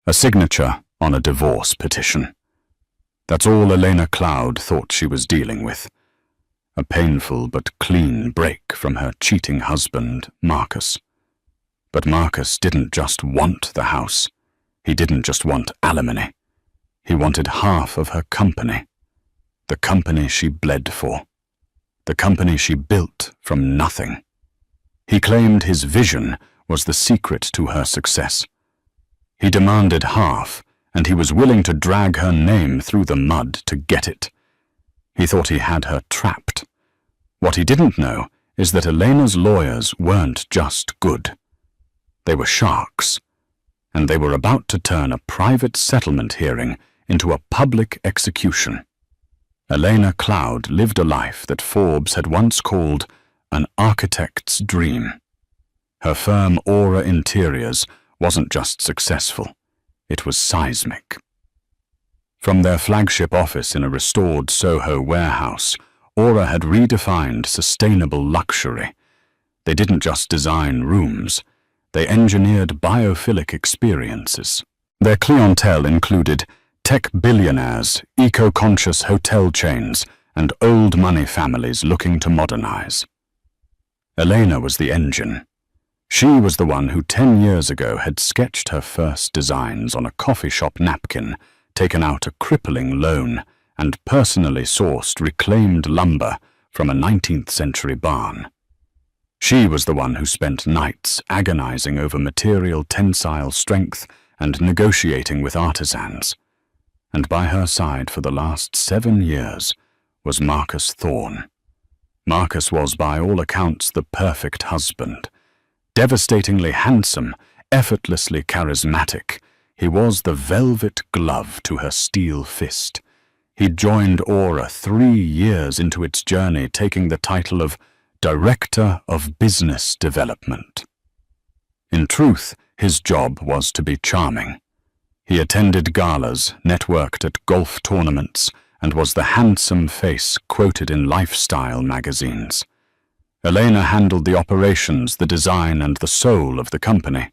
A signature on a divorce petition. That's all Elena Cloud thought she was dealing with. A painful but clean break from her cheating husband, Marcus. But Marcus didn't just want the house. He didn't just want alimony. He wanted half of her company. The company she bled for. The company she built from nothing. He claimed his vision was the secret to her success. He demanded half, and he was willing to drag her name through the mud to get it. He thought he had her trapped. What he didn't know is that Elena's lawyers weren't just good. They were sharks, and they were about to turn a private settlement hearing into a public execution. Elena Cloud lived a life that Forbes had once called an architect's dream. Her firm Aura Interiors wasn't just successful, it was seismic. From their flagship office in a restored Soho warehouse, Aura had redefined sustainable luxury. They didn't just design rooms, they engineered biophilic experiences. Their clientele included tech billionaires, eco-conscious hotel chains, and old money families looking to modernize. Elena was the engine. She was the one who 10 years ago had sketched her first designs on a coffee shop napkin, taken out a crippling loan, and personally sourced reclaimed lumber from a 19th century barn. She was the one who spent nights agonizing over material tensile strength and negotiating with artisans. And by her side for the last 7 years was Marcus Thorne. Marcus was by all accounts the perfect husband. Devastatingly handsome, effortlessly charismatic, he was the velvet glove to her steel fist. He'd joined Aura 3 years into its journey, taking the title of Director of Business Development. In truth, his job was to be charming. He attended galas, networked at golf tournaments, and was the handsome face quoted in lifestyle magazines. Elena handled the operations, the design, and the soul of the company.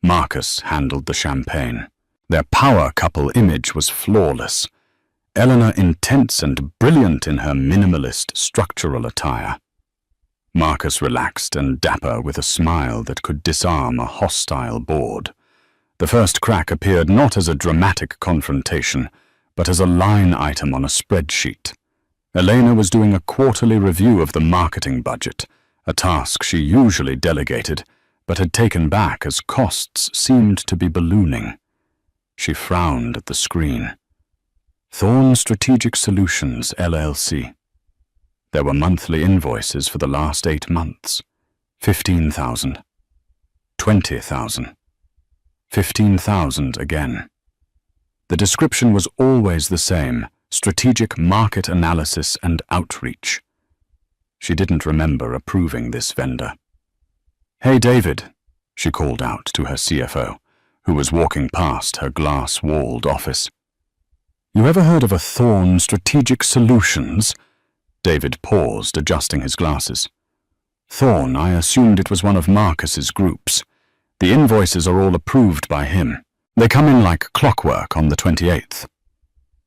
Marcus handled the champagne. Their power couple image was flawless. Elena intense and brilliant in her minimalist structural attire. Marcus relaxed and dapper with a smile that could disarm a hostile board. The first crack appeared not as a dramatic confrontation, but as a line item on a spreadsheet. Elena was doing a quarterly review of the marketing budget, a task she usually delegated, but had taken back as costs seemed to be ballooning. She frowned at the screen. Thorne Strategic Solutions, LLC. There were monthly invoices for the last 8 months. 15,000. 20,000. 15,000 again. The description was always the same: strategic market analysis and outreach. She didn't remember approving this vendor. "Hey, David," she called out to her CFO, who was walking past her glass-walled office. "You ever heard of a Thorne Strategic Solutions?" David paused, adjusting his glasses. "Thorne, I assumed it was one of Marcus's groups. The invoices are all approved by him. They come in like clockwork on the 28th.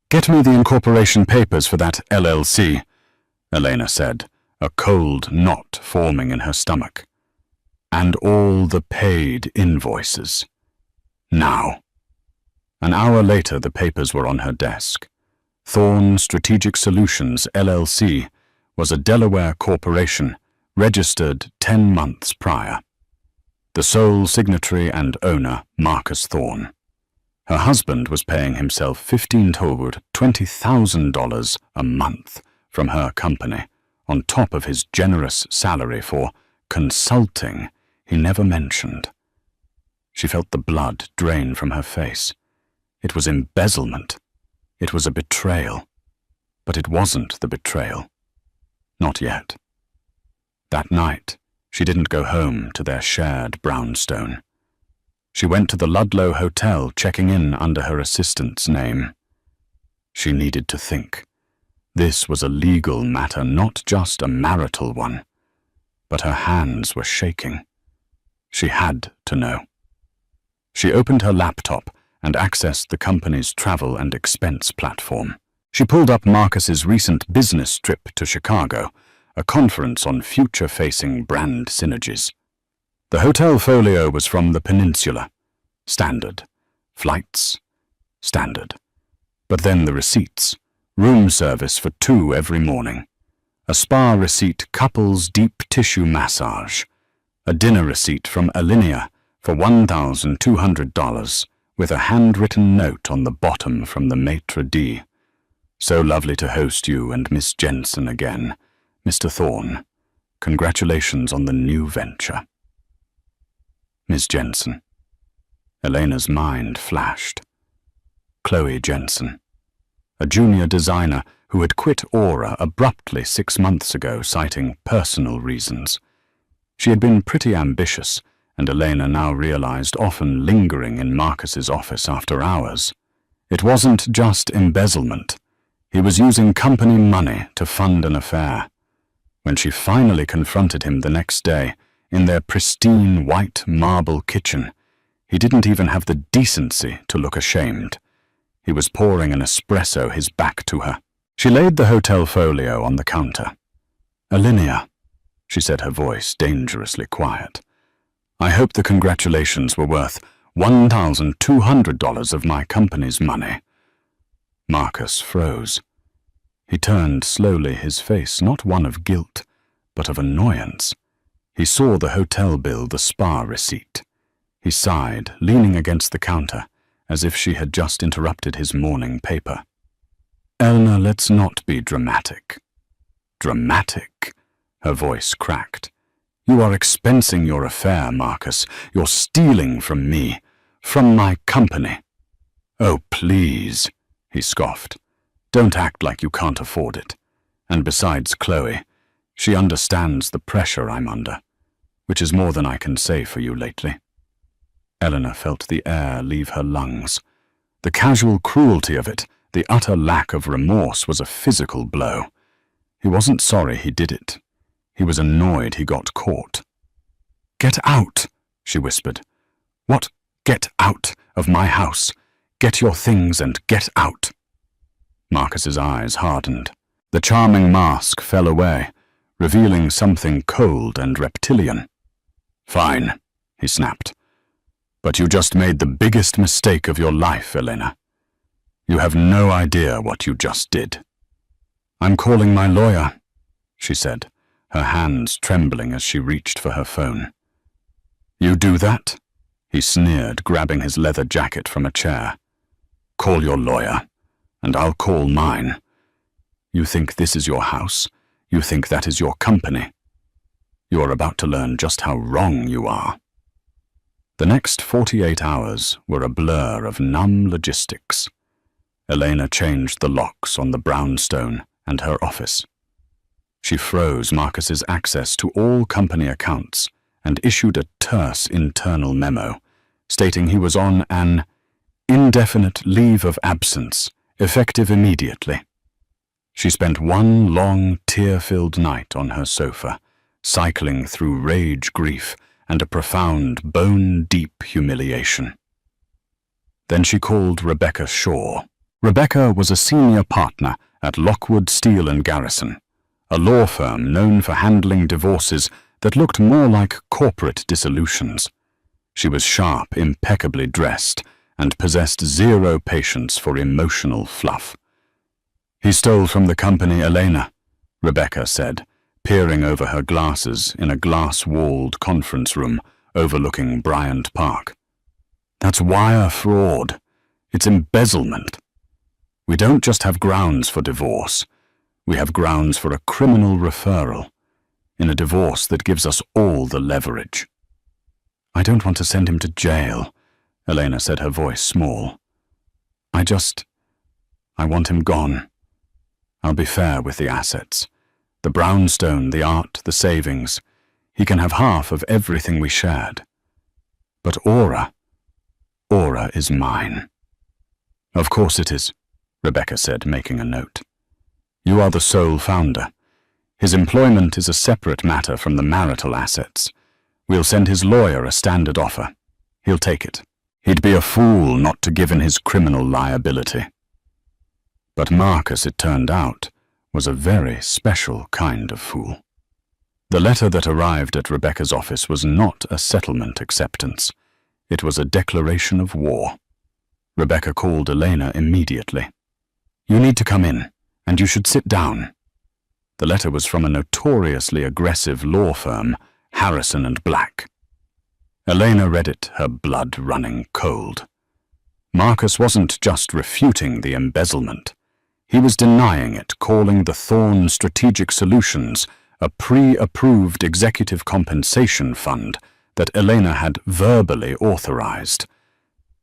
"Get me the incorporation papers for that LLC," Elena said, a cold knot forming in her stomach. "And all the paid invoices. Now." An hour later, the papers were on her desk. Thorne Strategic Solutions, LLC, was a Delaware corporation, registered 10 months prior. The sole signatory and owner, Marcus Thorne. Her husband was paying himself $20,000 a month from her company, on top of his generous salary for consulting he never mentioned. She felt the blood drain from her face. It was embezzlement. It was a betrayal. But it wasn't the betrayal. Not yet. That night, she didn't go home to their shared brownstone. She went to the Ludlow Hotel, checking in under her assistant's name. She needed to think. This was a legal matter, not just a marital one. But her hands were shaking. She had to know. She opened her laptop and accessed the company's travel and expense platform. She pulled up Marcus's recent business trip to Chicago, a conference on future-facing brand synergies. The hotel folio was from the Peninsula. Standard. Flights. Standard. But then the receipts. Room service for 2 every morning. A spa receipt couples deep tissue massage. A dinner receipt from Alinea for $1,200 with a handwritten note on the bottom from the maitre d'. So lovely to host you and Miss Jensen again. Mr. Thorne, congratulations on the new venture. Miss Jensen. Elena's mind flashed. Chloe Jensen, a junior designer who had quit Aura abruptly 6 months ago, citing personal reasons. She had been pretty ambitious, and Elena now realized often lingering in Marcus's office after hours. It wasn't just embezzlement. He was using company money to fund an affair. When she finally confronted him the next day, in their pristine white marble kitchen, he didn't even have the decency to look ashamed. He was pouring an espresso, his back to her. She laid the hotel folio on the counter. "Alinea," she said, her voice dangerously quiet. "I hope the congratulations were worth $1,200 of my company's money." Marcus froze. He turned slowly, his face not one of guilt, but of annoyance. He saw the hotel bill, the spa receipt. He sighed, leaning against the counter, as if she had just interrupted his morning paper. "Eleanor, let's not be dramatic." "Dramatic?" Her voice cracked. "You are expensing your affair, Marcus. You're stealing from me, from my company." "Oh, please," he scoffed. "Don't act like you can't afford it. And besides, Chloe, she understands the pressure I'm under, which is more than I can say for you lately." Eleanor felt the air leave her lungs. The casual cruelty of it, the utter lack of remorse, was a physical blow. He wasn't sorry he did it. He was annoyed he got caught. "Get out," she whispered. "What? Get out of my house. Get your things and get out." Marcus's eyes hardened. The charming mask fell away, revealing something cold and reptilian. "Fine," he snapped. "But you just made the biggest mistake of your life, Elena. You have no idea what you just did." "I'm calling my lawyer," she said, her hands trembling as she reached for her phone. "You do that?" he sneered, grabbing his leather jacket from a chair. "Call your lawyer, and I'll call mine. You think this is your house? You think that is your company? You are about to learn just how wrong you are." The next 48 hours were a blur of numb logistics. Elena changed the locks on the brownstone and her office. She froze Marcus's access to all company accounts and issued a terse internal memo, stating he was on an indefinite leave of absence, effective immediately. She spent one long, tear-filled night on her sofa, cycling through rage, grief, and a profound, bone-deep humiliation. Then she called Rebecca Shaw. Rebecca was a senior partner at Lockwood Steel and Garrison, a law firm known for handling divorces that looked more like corporate dissolutions. She was sharp, impeccably dressed, and possessed zero patience for emotional fluff. "He stole from the company, Elena," Rebecca said, peering over her glasses in a glass-walled conference room overlooking Bryant Park. "That's wire fraud. It's embezzlement. We don't just have grounds for divorce. We have grounds for a criminal referral, in a divorce that gives us all the leverage." "I don't want to send him to jail," Elena said, her voice small. I want him gone. I'll be fair with the assets. The brownstone, the art, the savings. He can have half of everything we shared. But Aura is mine." "Of course it is," Rebecca said, making a note. "You are the sole founder. His employment is a separate matter from the marital assets. We'll send his lawyer a standard offer. He'll take it." He'd be a fool not to give in his criminal liability. But Marcus, it turned out, was a very special kind of fool. The letter that arrived at Rebecca's office was not a settlement acceptance. It was a declaration of war. Rebecca called Elena immediately. "You need to come in, and you should sit down." The letter was from a notoriously aggressive law firm, Harrison and Black. Elena read it, her blood running cold. Marcus wasn't just refuting the embezzlement. He was denying it, calling the Thorn Strategic Solutions a pre-approved executive compensation fund that Elena had verbally authorized.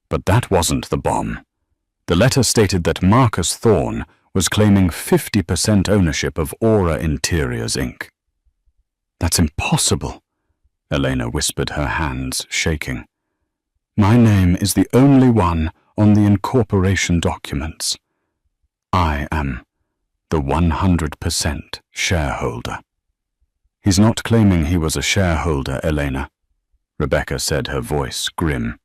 But that wasn't the bomb. The letter stated that Marcus Thorn was claiming 50% ownership of Aura Interiors, Inc. "That's impossible," Elena whispered, her hands shaking. "My name is the only one on the incorporation documents. I am the 100% shareholder." "He's not claiming he was a shareholder, Elena," Rebecca said, her voice grim.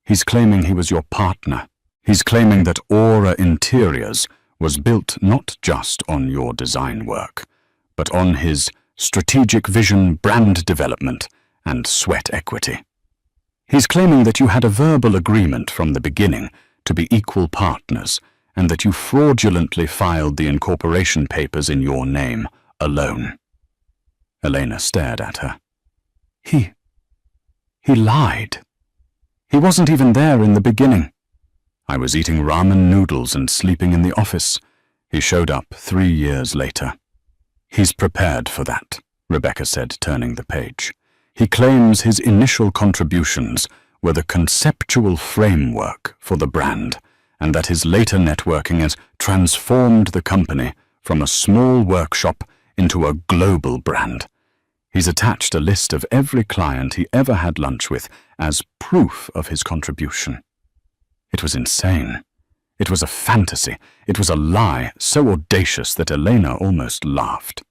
"He's claiming he was your partner. He's claiming that Aura Interiors was built not just on your design work, but on his strategic vision, brand development, and sweat equity. He's claiming that you had a verbal agreement from the beginning to be equal partners, and that you fraudulently filed the incorporation papers in your name alone." Elena stared at her. He lied. He wasn't even there in the beginning. I was eating ramen noodles and sleeping in the office. He showed up 3 years later. "He's prepared for that," Rebecca said, turning the page. "He claims his initial contributions were the conceptual framework for the brand, and that his later networking has transformed the company from a small workshop into a global brand. He's attached a list of every client he ever had lunch with as proof of his contribution." It was insane. It was a fantasy. It was a lie so audacious that Elena almost laughed.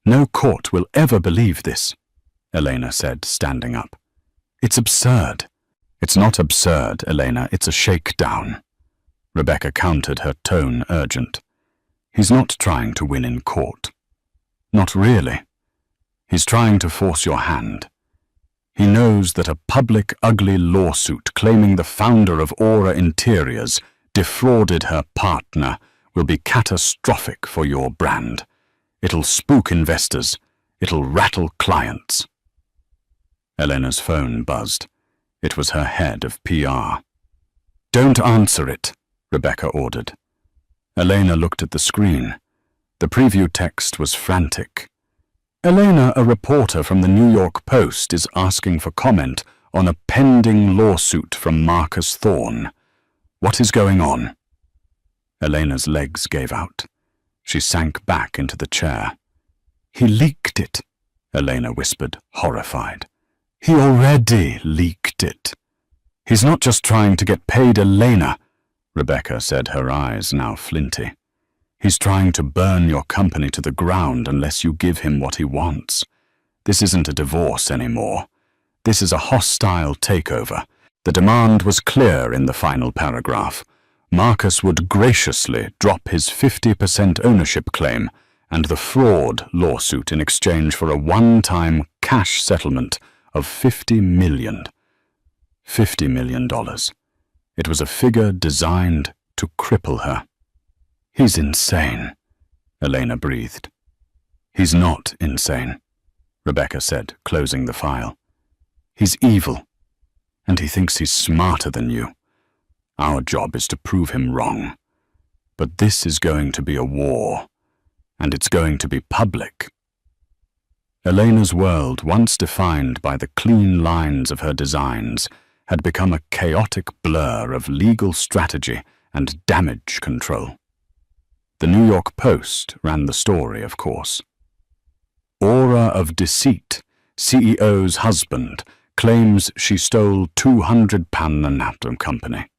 "No court will ever believe this," Elena said, standing up. "It's absurd." "It's not absurd, Elena. It's a shakedown." Rebecca countered, her tone urgent. "He's not trying to win in court. Not really. He's trying to force your hand. He knows that a public, ugly lawsuit claiming the founder of Aura Interiors defrauded her partner will be catastrophic for your brand. It'll spook investors. It'll rattle clients." Elena's phone buzzed. It was her head of PR. "Don't answer it," Rebecca ordered. Elena looked at the screen. The preview text was frantic. "Elena, a reporter from the New York Post, is asking for comment on a pending lawsuit from Marcus Thorn. What is going on?" Elena's legs gave out. She sank back into the chair. "He leaked it," Elena whispered, horrified. "He already leaked it. He's not just trying to get paid, Elena," Rebecca said, her eyes now flinty. "He's trying to burn your company to the ground unless you give him what he wants. This isn't a divorce anymore. This is a hostile takeover. The demand was clear in the final paragraph. Marcus would graciously drop his 50% ownership claim and the fraud lawsuit in exchange for a one-time cash settlement of $50 million. $50 million. It was a figure designed to cripple her. "He's insane," Elena breathed. "He's not insane," Rebecca said, closing the file. "He's evil, and he thinks he's smarter than you. Our job is to prove him wrong. But this is going to be a war, and it's going to be public." Elena's world, once defined by the clean lines of her designs, had become a chaotic blur of legal strategy and damage control. The New York Post ran the story, of course. "Aura of deceit, CEO's husband, claims she stole £200 from company."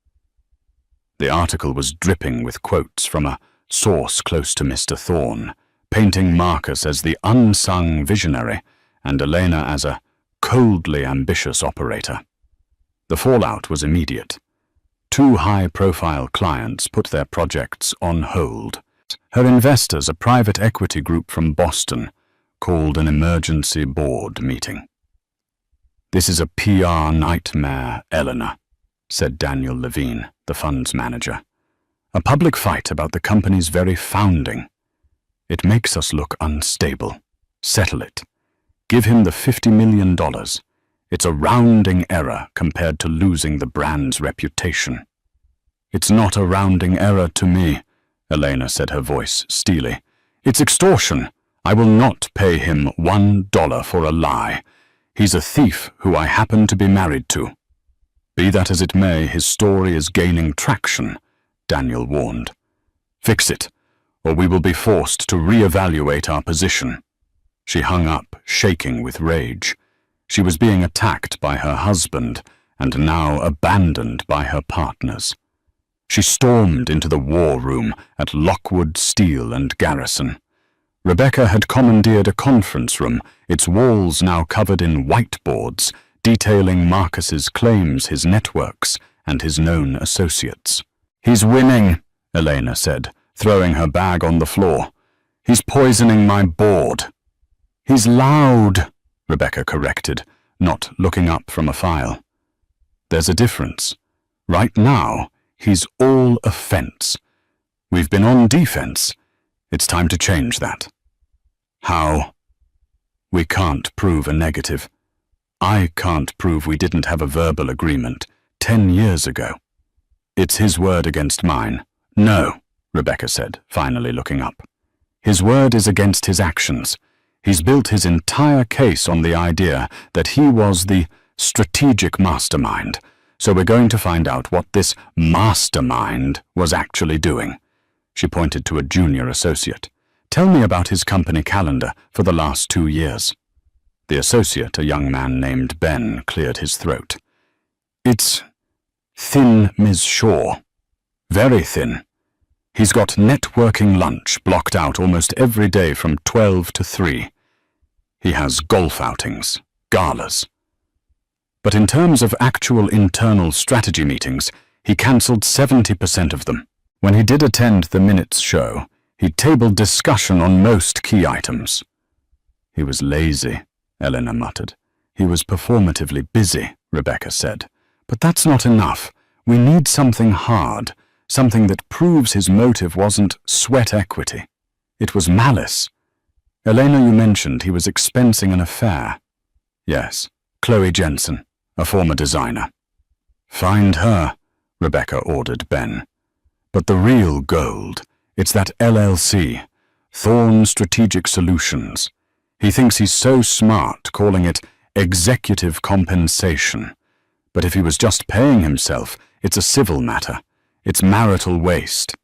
The article was dripping with quotes from a source close to Mr. Thorn, painting Marcus as the unsung visionary and Elena as a coldly ambitious operator. The fallout was immediate. 2 high-profile clients put their projects on hold. Her investors, a private equity group from Boston, called an emergency board meeting. "This is a PR nightmare, Eleanor," said Daniel Levine, the fund's manager. "A public fight about the company's very founding. It makes us look unstable. Settle it. Give him the $50 million. It's a rounding error compared to losing the brand's reputation." "It's not a rounding error to me," Elena said, her voice steely. "It's extortion. I will not pay him $1 for a lie. He's a thief who I happen to be married to." "Be that as it may, his story is gaining traction," Daniel warned. "Fix it, or we will be forced to re-evaluate our position." She hung up, shaking with rage. She was being attacked by her husband and now abandoned by her partners. She stormed into the war room at Lockwood, Steel and Garrison. Rebecca had commandeered a conference room, its walls now covered in whiteboards, detailing Marcus's claims, his networks, and his known associates. "He's winning," Elena said, throwing her bag on the floor. "He's poisoning my board." "He's loud," Rebecca corrected, not looking up from a file. "There's a difference. Right now, he's all offense. We've been on defense. It's time to change that." "How?" "We can't prove a negative. I can't prove we didn't have a verbal agreement 10 years ago." "It's his word against mine." "No," Rebecca said, finally looking up. "His word is against his actions. He's built his entire case on the idea that he was the strategic mastermind, so we're going to find out what this mastermind was actually doing." She pointed to a junior associate. "Tell me about his company calendar for the last 2 years." The associate, a young man named Ben, cleared his throat. "It's thin, Ms. Shaw. Very thin. He's got networking lunch blocked out almost every day from 12 to 3. He has golf outings, galas. But in terms of actual internal strategy meetings, he cancelled 70% of them. When he did attend the minutes show, he tabled discussion on most key items." "He was lazy," Eleanor muttered. "He was performatively busy," Rebecca said. "But that's not enough. We need something hard, something that proves his motive wasn't sweat equity. It was malice. Elena, you mentioned he was expensing an affair." "Yes, Chloe Jensen, a former designer." "Find her," Rebecca ordered Ben. "But the real gold, it's that LLC, Thorn Strategic Solutions. He thinks he's so smart calling it executive compensation. But if he was just paying himself, it's a civil matter. It's marital waste.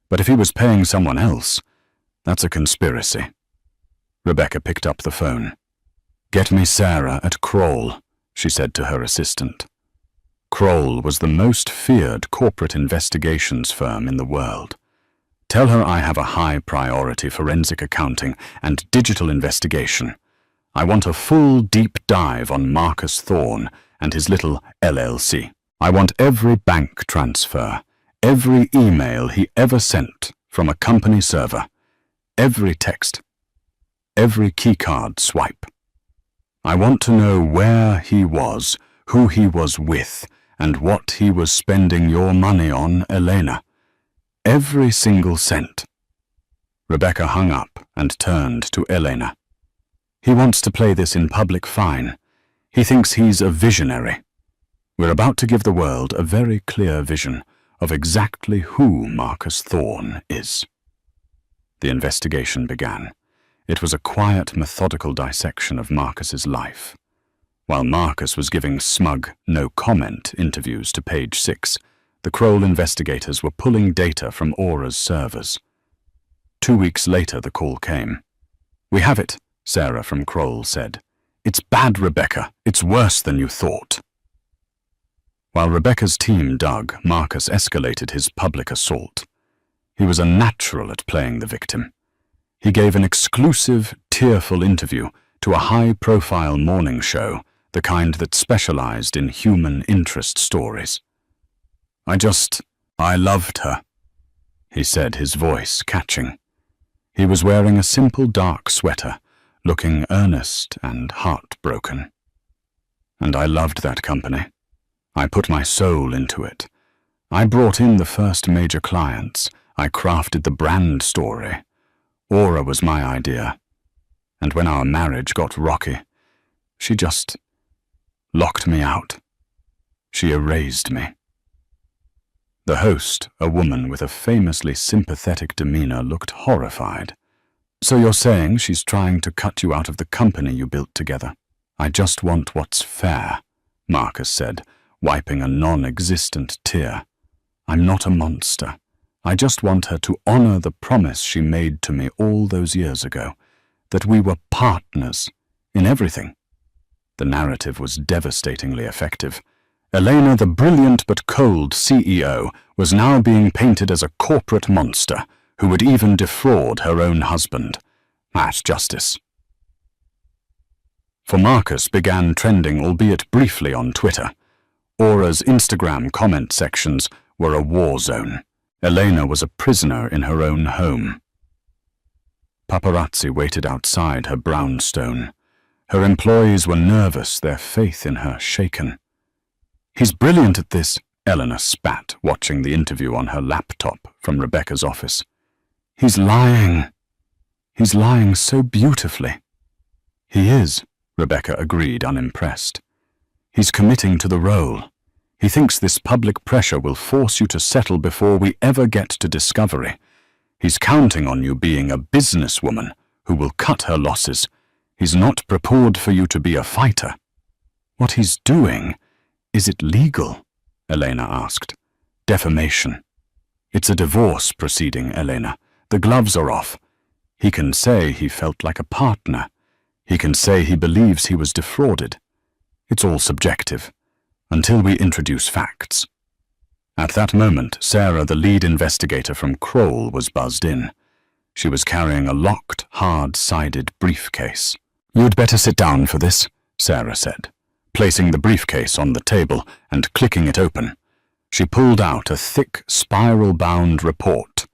But if he was paying someone else, that's a conspiracy." Rebecca picked up the phone. "Get me Sarah at Kroll," she said to her assistant. Kroll was the most feared corporate investigations firm in the world. "Tell her I have a high-priority forensic accounting and digital investigation. I want a full deep dive on Marcus Thorne and his little LLC. I want every bank transfer, every email he ever sent from a company server, every text, every keycard swipe. I want to know where he was, who he was with, and what he was spending your money on, Elena. Every single cent." Rebecca hung up and turned to Elena. "He wants to play this in public fine. He thinks he's a visionary. We're about to give the world a very clear vision of exactly who Marcus Thorne is." The investigation began. It was a quiet, methodical dissection of Marcus's life. While Marcus was giving smug, no-comment interviews to Page 6, the Kroll investigators were pulling data from Aura's servers. 2 weeks later, the call came. "We have it," Sarah from Kroll said. "It's bad, Rebecca. It's worse than you thought." While Rebecca's team dug, Marcus escalated his public assault. He was a natural at playing the victim. He gave an exclusive, tearful interview to a high-profile morning show, the the kind that specialized in human interest stories. I loved her," he said, his voice catching. He was wearing a simple dark sweater, looking earnest and heartbroken. "And I loved that company. I put my soul into it. I brought in the first major clients. I crafted the brand story. Aura was my idea. And when our marriage got rocky, she just locked me out. She erased me." The host, a woman with a famously sympathetic demeanor, looked horrified. "So you're saying she's trying to cut you out of the company you built together?" "I just want what's fair," Marcus said, wiping a non-existent tear. "I'm not a monster. I just want her to honor the promise she made to me all those years ago, that we were partners in everything." The narrative was devastatingly effective. Elena, the brilliant but cold CEO, was now being painted as a corporate monster who would even defraud her own husband. At justice. For Marcus began trending, albeit briefly, on Twitter. Aura's Instagram comment sections were a war zone. Elena was a prisoner in her own home. Paparazzi waited outside her brownstone. Her employees were nervous, their faith in her shaken. "He's brilliant at this," Eleanor spat, watching the interview on her laptop from Rebecca's office. "He's lying. He's lying so beautifully." "He is," Rebecca agreed, unimpressed. "He's committing to the role. He thinks this public pressure will force you to settle before we ever get to discovery. He's counting on you being a businesswoman who will cut her losses. He's not prepared for you to be a fighter." "What he's doing, is it legal?" Elena asked. "Defamation. It's a divorce proceeding, Elena. The gloves are off. He can say he felt like a partner. He can say he believes he was defrauded. It's all subjective, until we introduce facts." At that moment, Sarah, the lead investigator from Kroll, was buzzed in. She was carrying a locked, hard-sided briefcase. "You'd better sit down for this," Sarah said, placing the briefcase on the table and clicking it open. She pulled out a thick, spiral-bound report.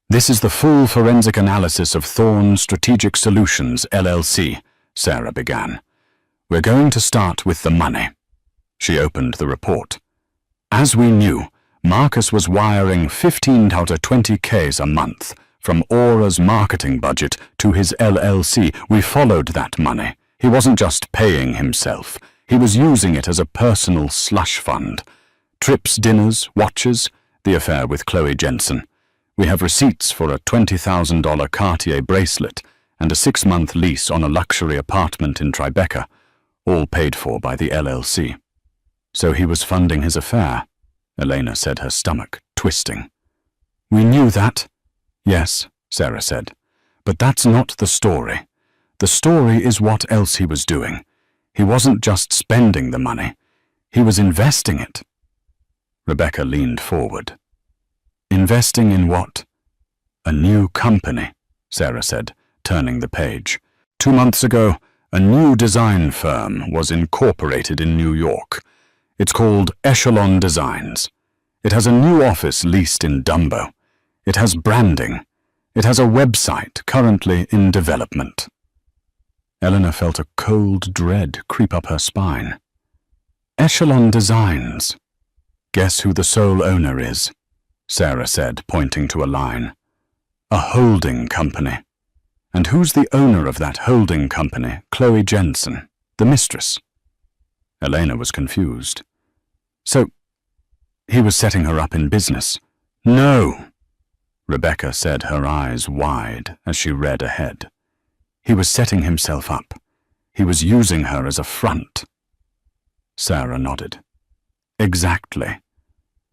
"This is the full forensic analysis of Thorn Strategic Solutions, LLC," Sarah began. "We're going to start with the money." She opened the report. "As we knew, Marcus was wiring 15 out of 20Ks a month from Aura's marketing budget to his LLC. We followed that money. He wasn't just paying himself. He was using it as a personal slush fund. Trips, dinners, watches, the affair with Chloe Jensen. We have receipts for a $20,000 Cartier bracelet and a 6-month lease on a luxury apartment in Tribeca, all paid for by the LLC. So he was funding his affair," Elena said, her stomach twisting. "We knew that." "Yes," Sarah said, "but that's not the story. The story is what else he was doing. He wasn't just spending the money. He was investing it." Rebecca leaned forward. "Investing in what?" "A new company," Sarah said, turning the page. 2 months ago, a new design firm was incorporated in New York. It's called Echelon Designs. It has a new office leased in Dumbo. It has branding. It has a website currently in development." Eleanor felt a cold dread creep up her spine. "Echelon Designs. Guess who the sole owner is?" Sarah said, pointing to a line. "A holding company. And who's the owner of that holding company? Chloe Jensen, the mistress." Elena was confused. "So, he was setting her up in business?" "No," Rebecca said, her eyes wide as she read ahead. "He was setting himself up. He was using her as a front." Sarah nodded. "Exactly.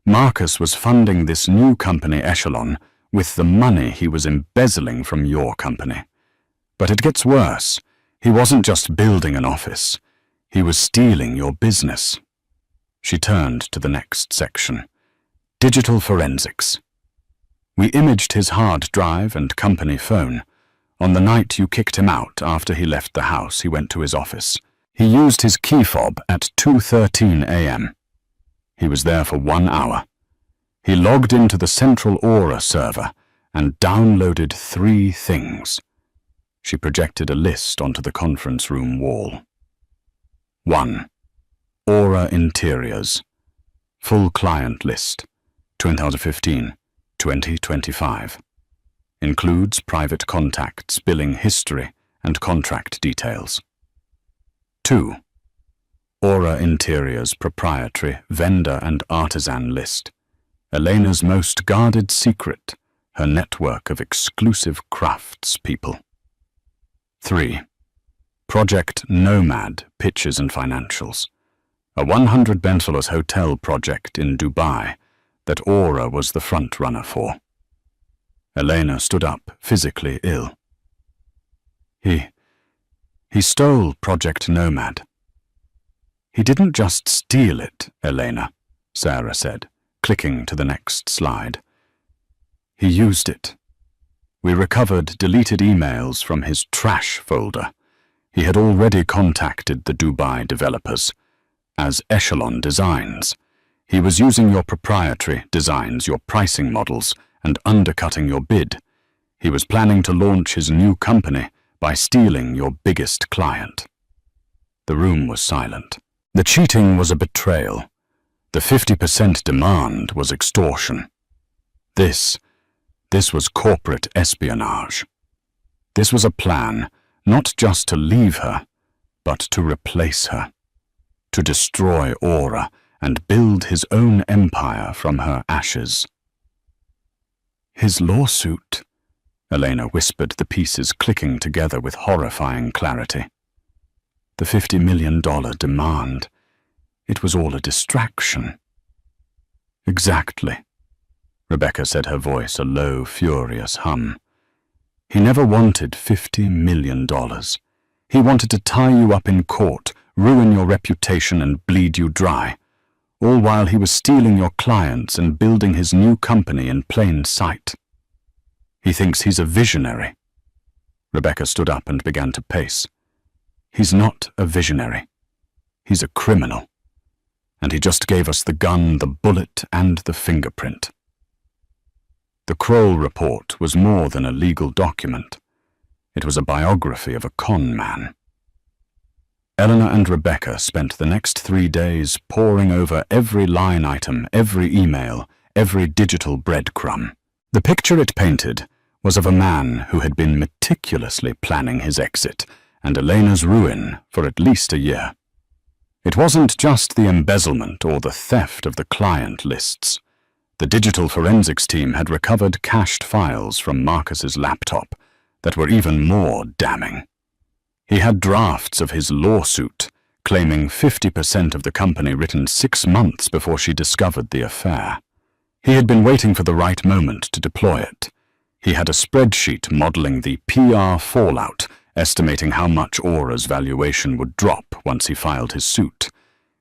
Marcus was funding this new company, Echelon, with the money he was embezzling from your company. But it gets worse. He wasn't just building an office. He was stealing your business." She turned to the next section. "Digital forensics. We imaged his hard drive and company phone. On the night you kicked him out after he left the house, he went to his office. He used his key fob at 2:13 a.m. He was there for 1 hour. He logged into the central Aura server and downloaded 3 things. She projected a list onto the conference room wall. 1. Aura Interiors. Full client list. 2015-2025. Includes private contacts, billing history, and contract details. 2. Aura Interiors proprietary vendor and artisan list. Elena's most guarded secret, her network of exclusive craftspeople. 3. Project Nomad pitches and financials. A 100 Bensalas hotel project in Dubai that Aura was the front-runner for. Elena stood up, physically ill. He stole Project Nomad. He didn't just steal it, Elena, Sarah said, clicking to the next slide. He used it. We recovered deleted emails from his trash folder. He had already contacted the Dubai developers. As Echelon Designs, he was using your proprietary designs, your pricing models, and undercutting your bid. He was planning to launch his new company by stealing your biggest client. The room was silent. The cheating was a betrayal. The 50% demand was extortion. This was corporate espionage. This was a plan not just to leave her, but to replace her, to destroy Aura and build his own empire from her ashes. His lawsuit, Elena whispered, the pieces clicking together with horrifying clarity. The $50 million demand. It was all a distraction. Exactly, Rebecca said, her voice a low, furious hum. He never wanted $50 million. He wanted to tie you up in court, ruin your reputation and bleed you dry, all while he was stealing your clients and building his new company in plain sight. He thinks he's a visionary. Rebecca stood up and began to pace. He's not a visionary. He's a criminal. And he just gave us the gun, the bullet, and the fingerprint. The Kroll report was more than a legal document. It was a biography of a con man. Eleanor and Rebecca spent the next 3 days poring over every line item, every email, every digital breadcrumb. The picture it painted was of a man who had been meticulously planning his exit and Elena's ruin for at least a year. It wasn't just the embezzlement or the theft of the client lists. The digital forensics team had recovered cached files from Marcus's laptop that were even more damning. He had drafts of his lawsuit, claiming 50% of the company written 6 months before she discovered the affair. He had been waiting for the right moment to deploy it. He had a spreadsheet modeling the PR fallout, estimating how much Aura's valuation would drop once he filed his suit.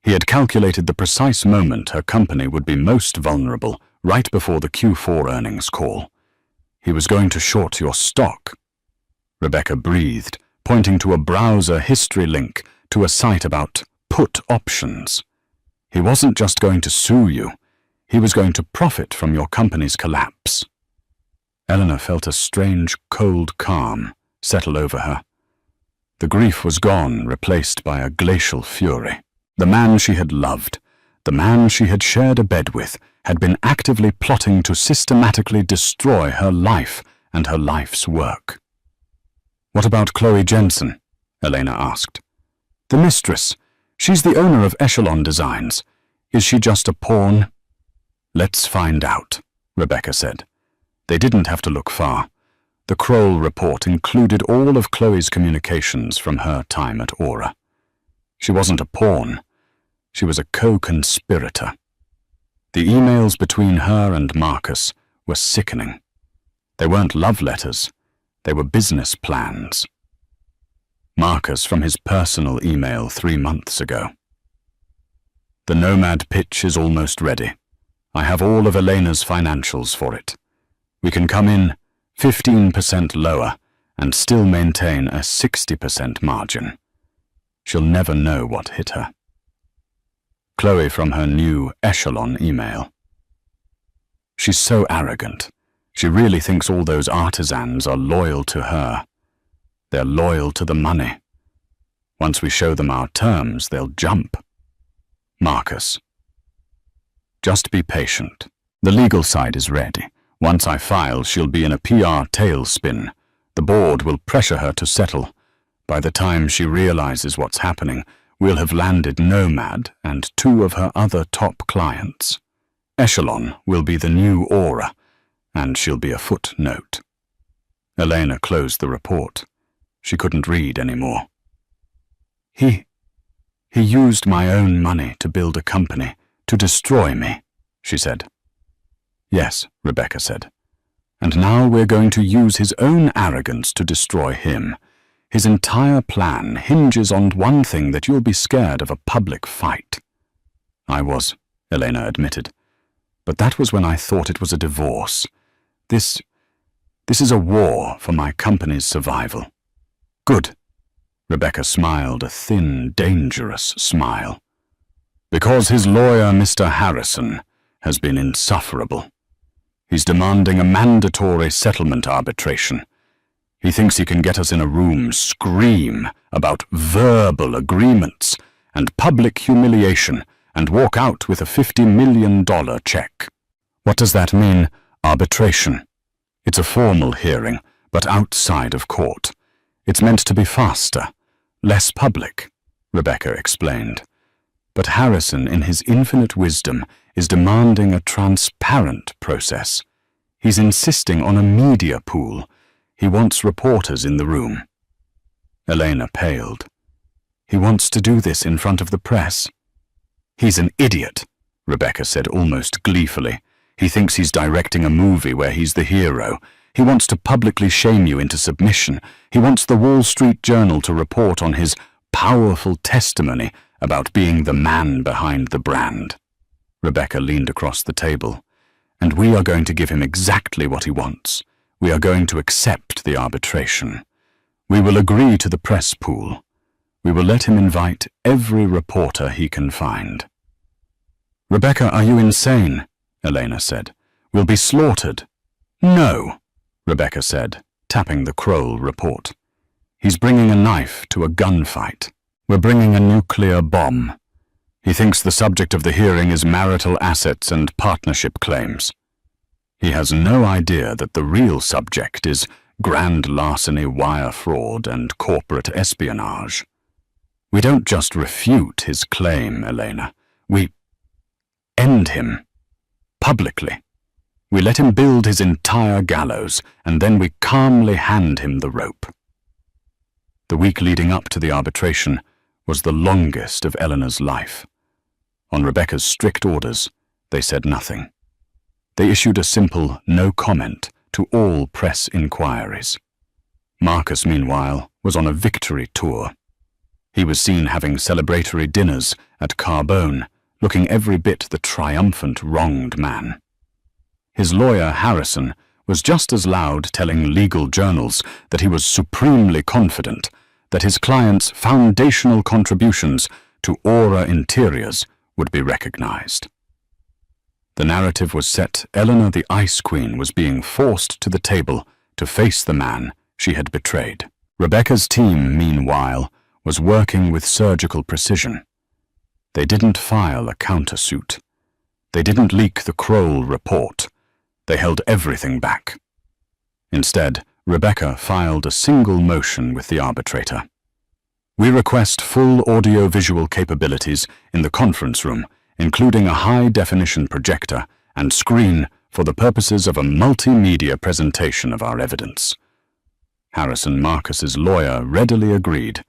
He had calculated the precise moment her company would be most vulnerable, right before the Q4 earnings call. He was going to short your stock. Rebecca breathed, pointing to a browser history link to a site about put options. He wasn't just going to sue you. He was going to profit from your company's collapse. Eleanor felt a strange, cold calm settle over her. The grief was gone, replaced by a glacial fury. The man she had loved, the man she had shared a bed with, had been actively plotting to systematically destroy her life and her life's work. "What about Chloe Jensen?" Elena asked. "The mistress. She's the owner of Echelon Designs. Is she just a pawn?" "Let's find out," Rebecca said. They didn't have to look far. The Kroll report included all of Chloe's communications from her time at Aura. She wasn't a pawn. She was a co-conspirator. The emails between her and Marcus were sickening. They weren't love letters. They were business plans. Marcus from his personal email 3 months ago. "The Nomad pitch is almost ready. I have all of Elena's financials for it. We can come in 15% lower and still maintain a 60% margin. She'll never know what hit her. Chloe from her new echelon email. She's so arrogant. She really thinks all those artisans are loyal to her. They're loyal to the money. Once we show them our terms, they'll jump. Marcus. Just be patient. The legal side is ready. Once I file, she'll be in a PR tailspin. The board will pressure her to settle. By the time she realizes what's happening, we'll have landed Nomad and 2 of her other top clients. Echelon will be the new aura, and she'll be a footnote. Elena closed the report. She couldn't read anymore. He used my own money to build a company, to destroy me, she said. Yes, Rebecca said. And now we're going to use his own arrogance to destroy him. His entire plan hinges on one thing, that you'll be scared of a public fight. I was, Elena admitted. But that was when I thought it was a divorce. This is a war for my company's survival. Good. Rebecca smiled, a thin, dangerous smile. Because his lawyer, Mr. Harrison, has been insufferable. He's demanding a mandatory settlement arbitration. He thinks he can get us in a room, scream about verbal agreements and public humiliation, and walk out with a $50 million check. What does that mean, arbitration? It's a formal hearing, but outside of court. It's meant to be faster, less public, Rebecca explained. But Harrison, in his infinite wisdom, is demanding a transparent process. He's insisting on a media pool. He wants reporters in the room. Elena paled. He wants to do this in front of the press. He's an idiot, Rebecca said almost gleefully. He thinks he's directing a movie where he's the hero. He wants to publicly shame you into submission. He wants the Wall Street Journal to report on his powerful testimony about being the man behind the brand. Rebecca leaned across the table. And we are going to give him exactly what he wants. We are going to accept the arbitration. We will agree to the press pool. We will let him invite every reporter he can find. Rebecca, are you insane? Elena said. We'll be slaughtered. No, Rebecca said, tapping the Kroll report. He's bringing a knife to a gunfight. We're bringing a nuclear bomb. He thinks the subject of the hearing is marital assets and partnership claims. He has no idea that the real subject is grand larceny, wire fraud, and corporate espionage. We don't just refute his claim, Elena. We end him. Publicly. We let him build his entire gallows, and then we calmly hand him the rope. The week leading up to the arbitration was the longest of Eleanor's life. On Rebecca's strict orders, they said nothing. They issued a simple no comment to all press inquiries. Marcus, meanwhile, was on a victory tour. He was seen having celebratory dinners at Carbone, looking every bit the triumphant wronged man. His lawyer, Harrison, was just as loud, telling legal journals that he was supremely confident that his client's foundational contributions to Aura Interiors would be recognized. The narrative was set. Eleanor the Ice Queen was being forced to the table to face the man she had betrayed. Rebecca's team, meanwhile, was working with surgical precision. They didn't file a countersuit. They didn't leak the Kroll report. They held everything back. Instead, Rebecca filed a single motion with the arbitrator. We request full audio-visual capabilities in the conference room, including a high-definition projector and screen for the purposes of a multimedia presentation of our evidence. Harrison Marcus's lawyer readily agreed.